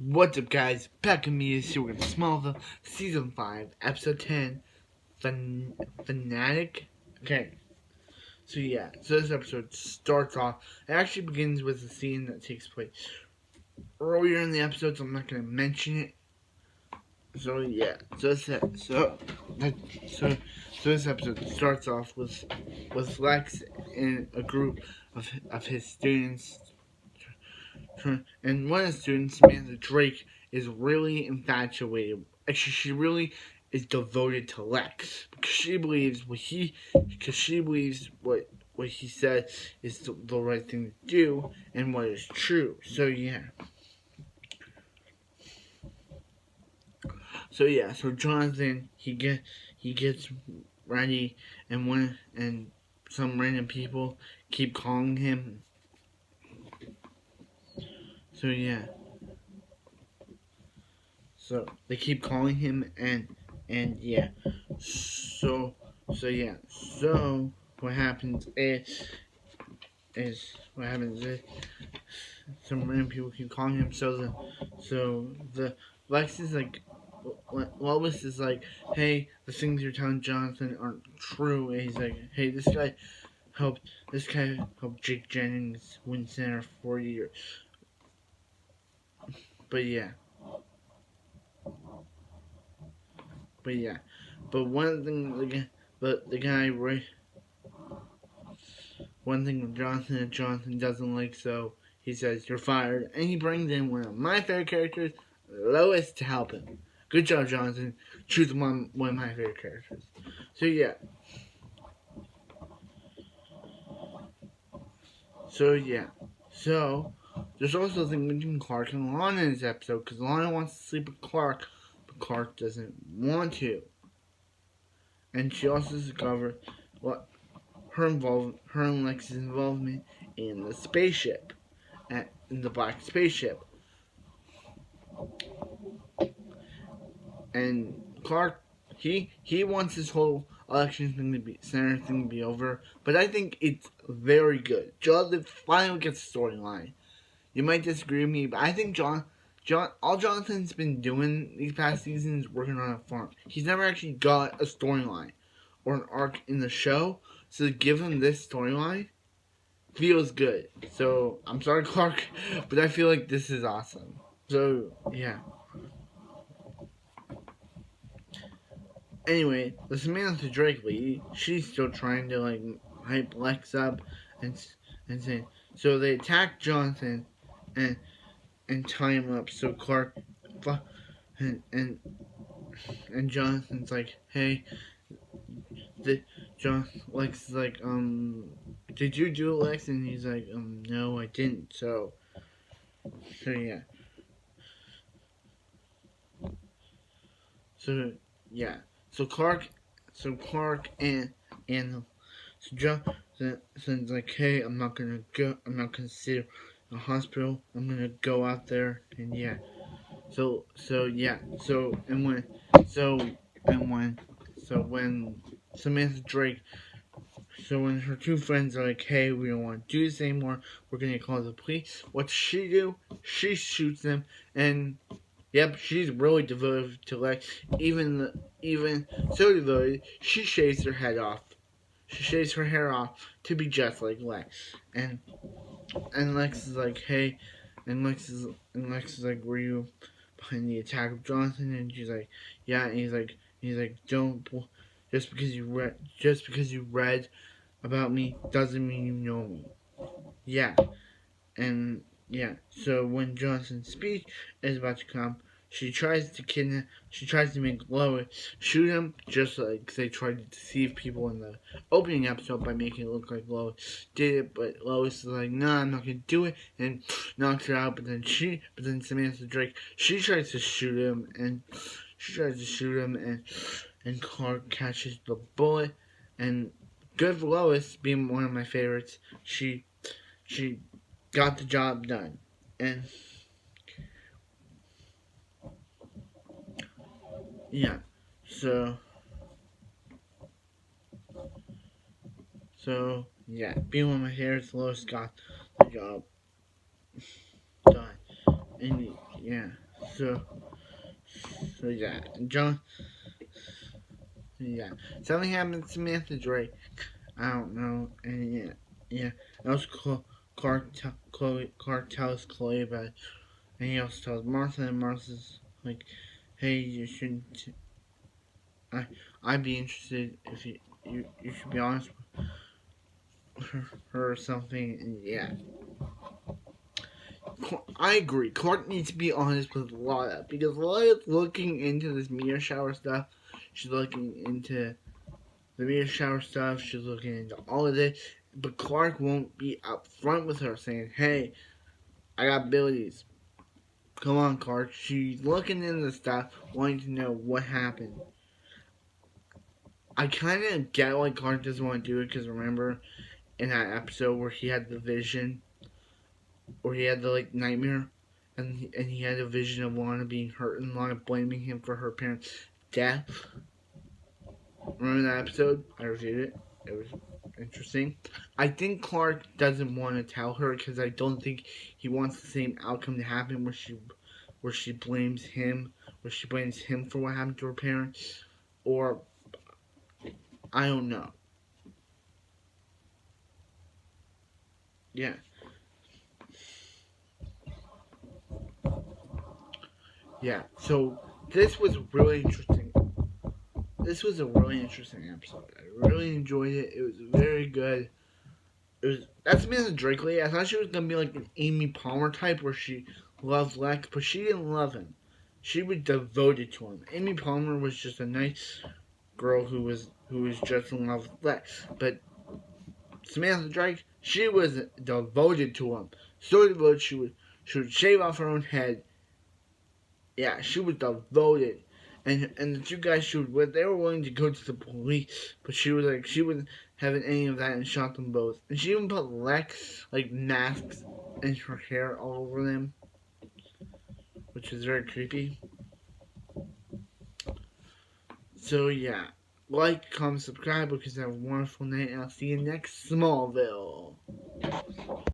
What's up, guys? Back in me is here with Smallville, Season 5, Episode 10, Fanatic. Okay, so this episode starts off. It actually begins with a scene that takes place earlier in the episode, so I'm not going to mention it. So this episode starts off with Lex and a group of his students. And one of the students, Samantha Drake, is really infatuated. Actually, she really is devoted to Lex because she believes what he said is the right thing to do and what is true. So Jonathan he gets ready, and some random people keep calling him. So they keep calling him, and so what happens is some random people keep calling him. So the Lex is like, Lois is like, hey, the things you're telling Jonathan aren't true. And he's like, hey, helped this guy helped Jake Jennings win center for 4 years. But one thing one thing Jonathan doesn't like, so he says, you're fired, and he brings in one of my favorite characters, Lois, to help him. Good job, Jonathan. Choosing one of my favorite characters. So there's also a thing between Clark and Lana in this episode, because Lana wants to sleep with Clark, but Clark doesn't want to. And she also discovered what her and Lex's involvement in the spaceship, in the black spaceship. And Clark, he wants this whole election center thing to be over, but I think it's very good. Jonathan finally gets a storyline. You might disagree with me, but I think all Jonathan's been doing these past seasons is working on a farm. He's never actually got a storyline or an arc in the show, so to give him this storyline feels good. So I'm sorry, Clark, but I feel like this is awesome. So anyway, the Samantha Drake lady, she's still trying to like hype Lex up and say, so they attack Jonathan and tie him up. So Clark and Jonathan's like, hey, Lex is like, did you do it, Lex? And he's like, no, I didn't. So yeah. So Clark and Jonathan's like, hey, I'm not gonna sit in a hospital. I'm gonna go out there and when Samantha Drake, so when her two friends are like, hey, we don't want to do this anymore, we're gonna call the police. What does she do? She shoots them, and yep, she's really devoted to Lex. Even so devoted, she shaves her head off. She shaves her hair off to be just like Lex. And Lex is like, hey, and Lex is like, were you behind the attack of Jonathan? And she's like, yeah. And he's like, don't, just because you read about me doesn't mean you know me. Yeah. And so when Jonathan's speech is about to come, she tries to make Lois shoot him, just like they tried to deceive people in the opening episode by making it look like Lois did it. But Lois is like, no, I'm not gonna do it, and knocks her out. But then Samantha Drake, she tries to shoot him, and Clark catches the bullet. And good for Lois, being one of my favorites. She got the job done. And being one of my favorites, Lois got the job done. And So, so yeah, John. Yeah, something happened to Samantha Drake. I don't know, and yeah. That was Clark tells Chloe about it, and he also tells Martha, and Martha's like, "Hey, you shouldn't. I'd be interested if you should be honest with her or something." And yeah, I agree. Clark needs to be honest with Lana because Lana's looking into this meteor shower stuff. She's looking into the meteor shower stuff. She's looking into all of this. But Clark won't be upfront with her saying, "Hey, I got abilities. Come on, Clark." She's looking into the stuff, wanting to know what happened. I kind of get why Clark doesn't want to do it because remember in that episode where he had the vision, or he had the like nightmare, and he had a vision of Lana being hurt and Lana blaming him for her parents' death. Remember that episode? I reviewed it. It was interesting. I think Clark doesn't want to tell her because I don't think he wants the same outcome to happen where she blames him, for what happened to her parents, or I don't know. Yeah. Yeah. So this was really interesting. This was a really interesting episode. I really enjoyed it. It was very good. It was that's Samantha Drakely. I thought she was gonna be like an Amy Palmer type where she loved Lex, but she didn't love him. She was devoted to him. Amy Palmer was just a nice girl who was just in love with Lex. But Samantha Drake, she was devoted to him. So devoted she would shave off her own head. Yeah, she was devoted. And the two guys she was with, they were willing to go to the police, but she was like she wouldn't having any of that and shot them both. And she even put Lex like masks in her hair all over them, which is very creepy. So yeah, like, comment, subscribe because have a wonderful night. And I'll see you next Smallville.